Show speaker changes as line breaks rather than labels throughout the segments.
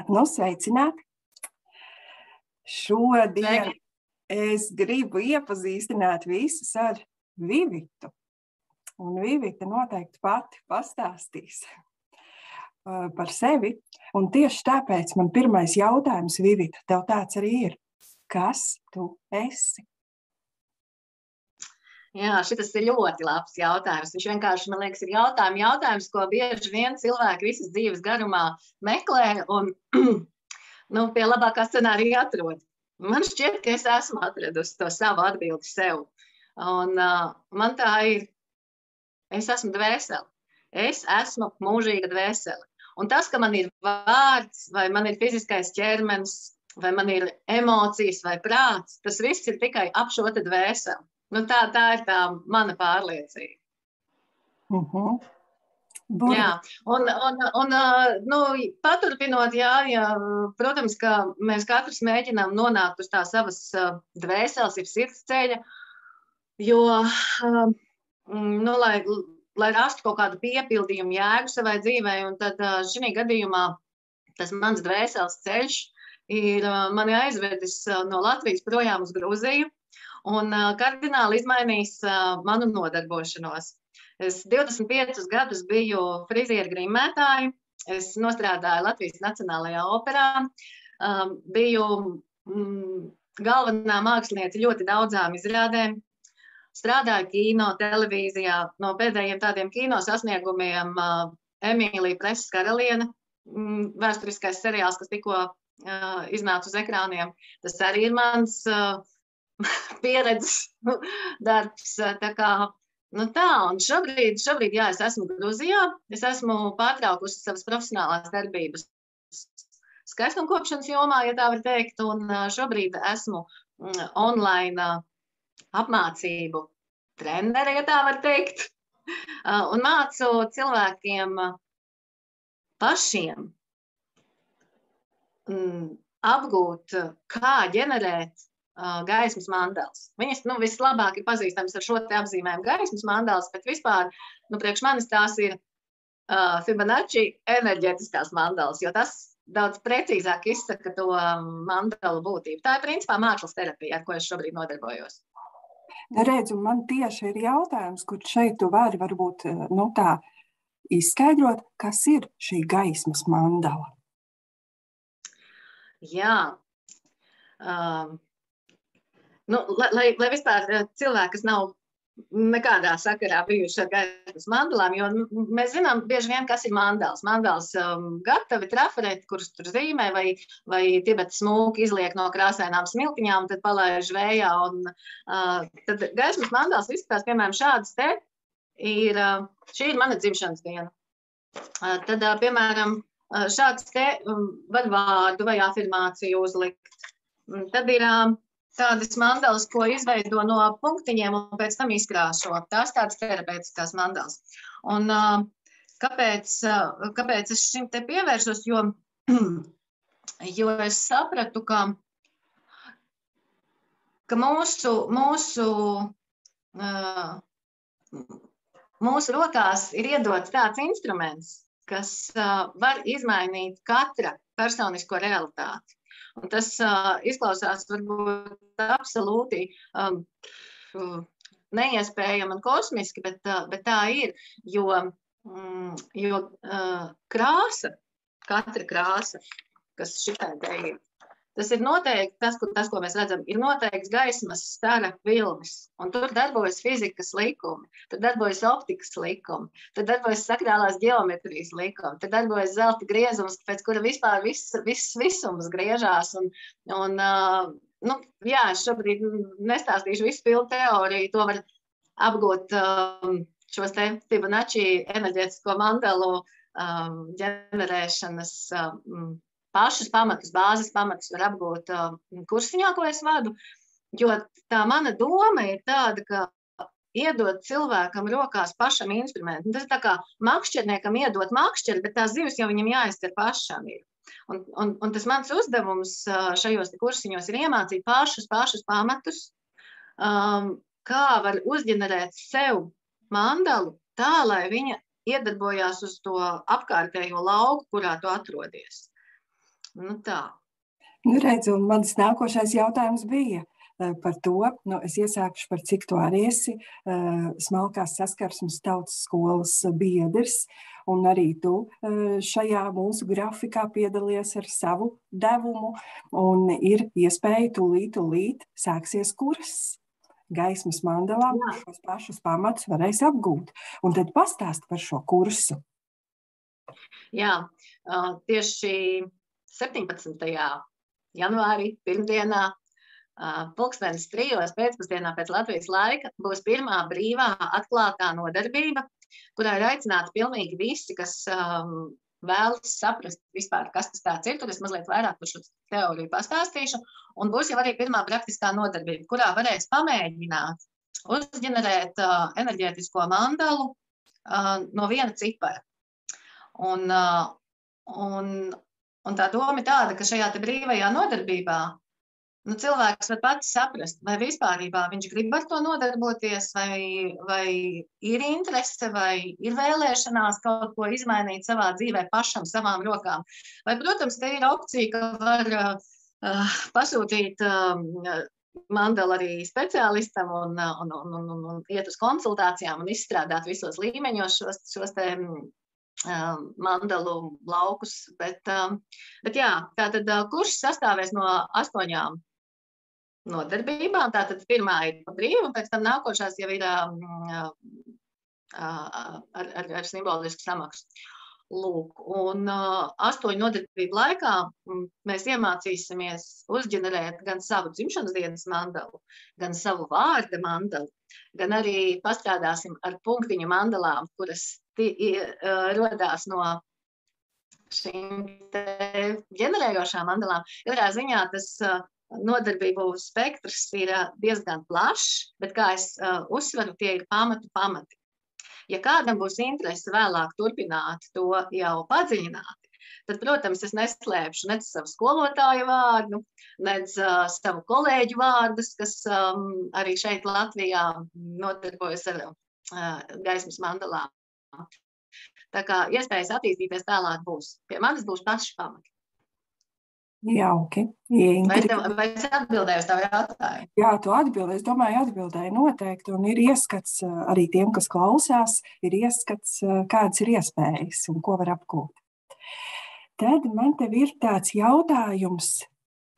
Nu, sveicināti! Šodien es gribu iepazīstināt visus ar Vivitu. Un Vivita noteikti pati pastāstīs par sevi. Un tieši tāpēc man pirmais jautājums, Vivita, tev tāds arī ir. Kas tu esi?
Jā, šitas ir ļoti labs jautājums. Viņš vienkārši, man liekas, ir jautājums, ko bieži vien cilvēki visas dzīves garumā meklē un pie labākā scenārija atrod. Man šķiet, ka es esmu atradusi to savu atbildi sev. Un man tā ir, es esmu dvēsele. Es esmu mūžīga dvēsele. Un tas, ka man ir vārds, vai man ir fiziskais ķermenis, vai man ir emocijas vai prāts, tas viss ir tikai ap šo te dvēseli. Tā ir tā mana pārliecība. Jā, paturpinot, protams, ka mēs katrs mēģinām nonākt uz tā savas dvēseles, ir sirds ceļa, jo, lai rastu kaut kādu piepildījumu jēgu savai dzīvei, un tad šī gadījumā tas mans dvēseles ceļš ir mani aizvedis no Latvijas projām uz Gruziju, un kardināli izmainījis manu nodarbošanos. Es 25 gadus biju frizieru grimētāju, es nostrādāju Latvijas Nacionālajā operā, biju galvenā māksliniece ļoti daudzām izrādēm, strādāju kino, televīzijā, no pēdējiem tādiem kino sasniegumiem Emīlija Preses karaliene, vēsturiskais seriāls, kas tikko iznāca uz ekrāniem. Tas arī ir mans pieredzes darbs, tā kā, un šobrīd, jā, es esmu Gruzijā, es esmu pārtraukusi savas profesionālās darbības skaistumkopšanas jomā, ja tā var teikt, un šobrīd esmu online apmācību trenere, ja tā var teikt, un mācu cilvēkiem pašiem apgūt, kā ģenerēt gaismas mandeles. Viņas vislabāk ir pazīstams ar šo te apzīmējumu gaismas mandeles, bet vispār, priekš manis tās ir Fibonacci enerģetiskās mandeles, jo tas daudz precīzāk izsaka to mandelu būtību. Tā ir principā mākslas terapija, ar ko es šobrīd nodarbojos.
Redzu, man tieši ir jautājums, kur šeit tu vari varbūt tā izskaidrot, kas ir šī gaismas mandela.
Jā. Lai vispār cilvēki, kas nav nekādā sakarā bijuši ar gaismas mandelām, jo mēs zinām bieži vien, kas ir mandelas. Mandelas gatavi trafareti, kurus tur zīmē, vai Tibetas mūki izliek no krāsainām smiltiņām, tad palaiž vējā. Tad gaismas mandelas izskatās, piemēram, šādas te šī ir mana dzimšanas diena. Tad, piemēram, šāds te var vārdu vai afirmāciju uzlikt. Tad ir tādas mandelas, ko izveido no punktiņiem un pēc tam izkrāso. Tās tādas terapeitiskās mandelas. Un kāpēc es šim te pievēršos? Jo es sapratu, ka mūsu rokās ir iedots tāds instruments, kas var izmainīt katra personisko realitāti. Un tas izklausās varbūt absolūti neiespējami un kosmiski, bet tā ir, jo krāsa, katra krāsa, kas šitai te ir, tas ir noteikti, tas, ko mēs redzam, ir noteikts gaismas stara vilnis. Un tur darbojas fizikas likumi, tur darbojas optikas likumi, tur darbojas sakrālās ģeometrijas likumi, tur darbojas zelta griezums, pēc kura vispār viss visums griežās. Jā, es šobrīd nestāstīšu visu pilnu teoriju, to var apgūt šos te Fibonacci enerģētisko mandelu ģenerēšanas pašus pamatus, bāzes pamatus var apgūt kursiņā, ko es vadu, jo tā mana doma ir tāda, ka iedot cilvēkam rokās pašam instrumentu. Tas ir tā kā makšķerniekam iedot makšķeri, bet tās zivis jau viņam jāizcer pašam ir. Un tas mans uzdevums šajos kursiņos ir iemācīt pašus pamatus, kā var uzģenerēt sev mandelu tā, lai viņa iedarbojās uz to apkārtējo lauku, kurā tu atrodies. Nu tā.
Redzu, un mans nākošais jautājums bija par to, es iesākšu par cik tu arī esi smalkās saskarsmes tautas skolas biedrs, un arī tu šajā mūsu grafikā piedalies ar savu devumu, un ir iespēja tūlīt sāksies kurs. Gaismas mandalām šos pašus pamatus varēs apgūt. Un tad pastāst par šo kursu.
Jā, tieši 17. janvārī, pirmdienā, 3:00 pēcpusdienā pēc Latvijas laika būs pirmā brīvā atklātā nodarbība, kurā ir aicināti pilnīgi visi, kas vēlas saprast vispār, kas tas tāds ir. Tur es mazliet vairāk par šo teoriju pastāstīšu. Un būs jau arī pirmā praktiskā nodarbība, kurā varēs pamēģināt uzģenerēt enerģētisko mandalu no viena cipara. Un tā doma ir tāda, ka šajā te brīvajā nodarbībā cilvēks var pats saprast, vai vispārībā viņš grib ar to nodarboties, vai ir interese, vai ir vēlēšanās kaut ko izmainīt savā dzīvē pašam, savām rokām. Vai, protams, te ir opcija, ka var pasūtīt mandalu arī speciālistam un iet uz konsultācijām un izstrādāt visos līmeņos šos te mandalu laukus. Bet jā, tātad kurs sastāvēs no 8 nodarbībām. Tātad pirmā ir pa brīvu, un pēc tam nākošās jau ir ar simbolisku samaksu. Lūk, un 8 nodarbību laikā mēs iemācīsimies uzģenerēt gan savu dzimšanas dienas mandalu, gan savu vārda mandalu, gan arī pastrādāsim ar punktiņu mandalām, kuras rodās no šīm ģenerējošām mandalām. Katrā ziņā tas nodarbību spektrs ir diezgan plašs, bet, kā es uzsveru, tie ir pamati. Ja kādam būs interese vēlāk turpināt to jau padziļināti, tad, protams, es neslēpšu nec savu skolotāju vārdu, nec savu kolēģu vārdus, kas arī šeit Latvijā nodarbojas ar gaismas mandalām. Tā kā iespējas attīstīties tālāk būs. Pie manis būs paši pamati.
Jauki.
Vai es atbildēju uz tavu jautājumu?
Jā, tu atbildēji. Es domāju, atbildēji noteikti. Un ir ieskats arī tiem, kas klausās, ir ieskats, kādas ir iespējas un ko var apgūt. Tad man tev ir tāds jautājums,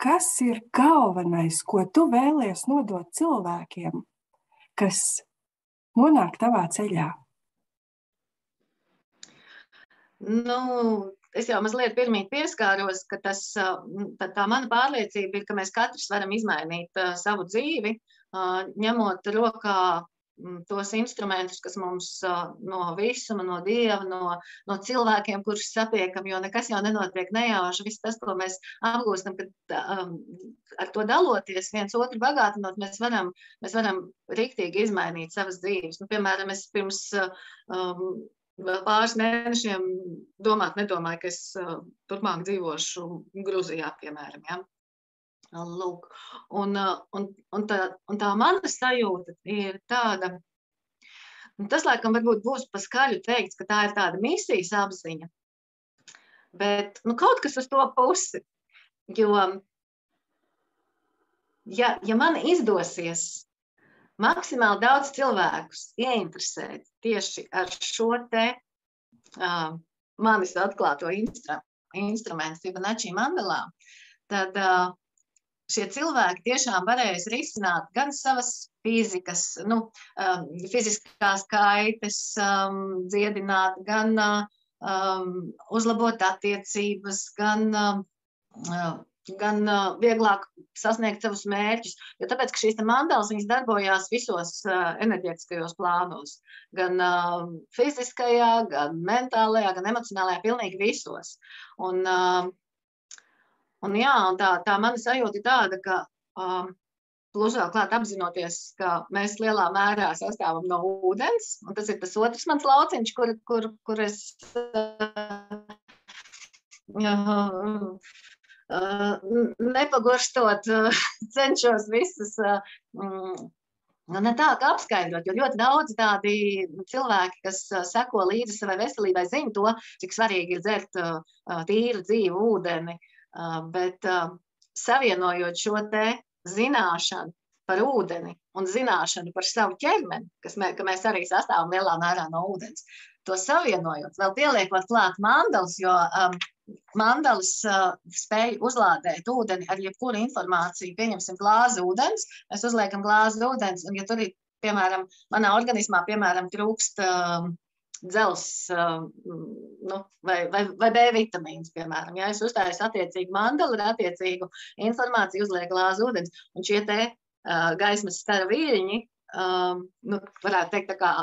kas ir galvenais, ko tu vēlies nodot cilvēkiem, kas nonāk tavā ceļā?
Es jau mazliet pirmīt pieskāros, ka tā mana pārliecība ir, ka mēs katrs varam izmainīt savu dzīvi, ņemot rokā tos instrumentus, kas mums no visuma, no Dieva, no cilvēkiem, kurus satiekam, jo nekas jau nenotiek nejauši. Viss tas, ko mēs apgūstam, kad ar to daloties, viens otru bagātinot, mēs varam riktīgi izmainīt savas dzīves. Piemēram, es pirms vēl pāris mēnešiem nedomāju, ka es turpmāk dzīvošu Gruzijā, piemēram. Ja? Lūk. Un tā mana sajūta ir tāda, tas laikam varbūt būs pa skaļu teikts, ka tā ir tāda misijas apziņa, bet kaut kas uz to pusi, jo ja man izdosies maksimāli daudz cilvēkus ieinteresēt tieši ar šo te manis atklāto instrumentu Fibonacci mandalām, tad šie cilvēki tiešām varēs risināt gan savas fiziskās kaitas, dziedināt, gan uzlabot attiecības, gan vieglāk sasniegt savus mērķus, jo tāpēc, ka šīs mandalas, viņas darbojās visos enerģētiskajos plānos, gan fiziskajā, gan mentālajā, gan emocionālajā, pilnīgi visos. Un tā mana sajūta ir tāda, ka plus vēl klāt apzinoties, ka mēs lielā mērā sastāvam no ūdens, un tas ir tas otrs mans lauciņš, kur es nepagurstot cenšos visus ne tā kā apskaidrot, jo ļoti daudz tādi cilvēki, kas seko līdzi savai veselībai, zina to, cik svarīgi ir dzert tīru dzīvu ūdeni, Bet savienojot šo te zināšanu par ūdeni un zināšanu par savu ķermeni, ka mēs arī sastāvam lielā mērā no ūdens, to savienojot, vēl pieliekot klāt mandalas, jo mandalas spēj uzlādēt ūdeni ar jebkuru informāciju. Pieņemsim glāzi ūdens, mēs uzliekam glāzi ūdens, un ja tur ir, piemēram, manā organismā, piemēram, trūkst dzels vai B vitamīns, piemēram. Ja es uztāju attiecīgu mandalu ar attiecīgu informāciju, uzlieku glāzi ūdens, un šie te gaismas stara viļņi, varētu teikt, tā kā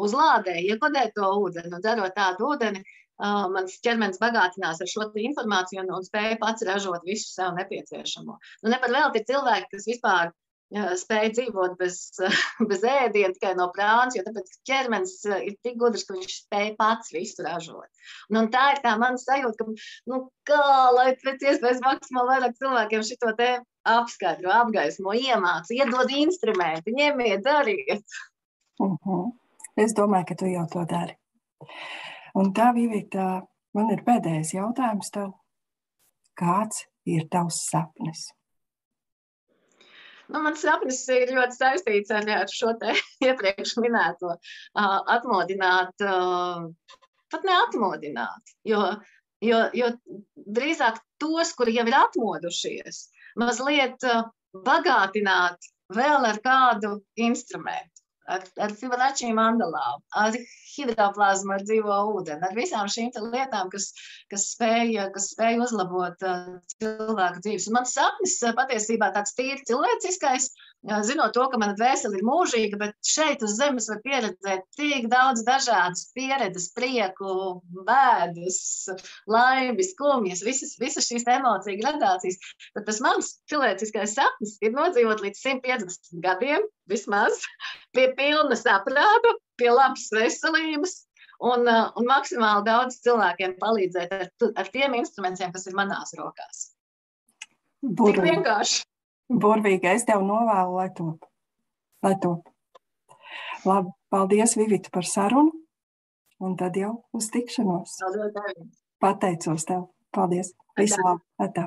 uzlādē, iekodē to ūdeni, un dzerot tādu ūdeni, mans ķermenis bagātinās ar šo informāciju un spēja pats ražot visu sev nepieciešamo. Ne par velti ir cilvēki, kas vispār spēja dzīvot bez ēdiena tikai no prāns, jo tāpēc ķermenis ir tik gudrs, ka viņš spēja pats visu ražot. Un tā ir tā mana sajūta, ka lai pēc iespējas maksimāli vairāk cilvēkiem šito te apskaidro, apgaismo, iemāc, iedod instrumenti, ņemiet, dariet.
Es domāju, ka tu jau to dari. Un tā, Vivita, man ir pēdējais jautājums tev. Kāds ir tavs sapnis?
Mans sapnis ir ļoti saistīts ar šo te iepriekš minēto atmodināt, pat neatmodināt, jo drīzāk tos, kuri jau ir atmodušies, mazliet bagātināt vēl ar kādu instrumentu. Ar Fibonacci mandalām, ar hidroplazmu, ar dzīvo ūdeni, ar visām šīm lietām, kas spēja uzlabot cilvēku dzīves. Un mans sapnis patiesībā tāds tīri cilvēciskais, zinot to, ka mana dvēsele ir mūžīga, bet šeit uz zemes var pieredzēt tik daudz dažādas pieredzes, prieku, bēdas, laimi, skumjas, visas šīs emociju gradācijas. Tad tas mans cilvēciskais sapnis ir nodzīvot līdz 150 gadiem, vismaz, pie pilna saprāta, pie labas veselības un maksimāli daudz cilvēkiem palīdzēt ar tiem instrumentiem, kas ir manās rokās. Tik vienkārši.
Burvīgi, es tev novēlu, lai top. Labi, paldies, Vivita, par sarunu, un tad jau uz tikšanos.
Paldies, David.
Pateicos tev. Paldies. Visu labi. Atā.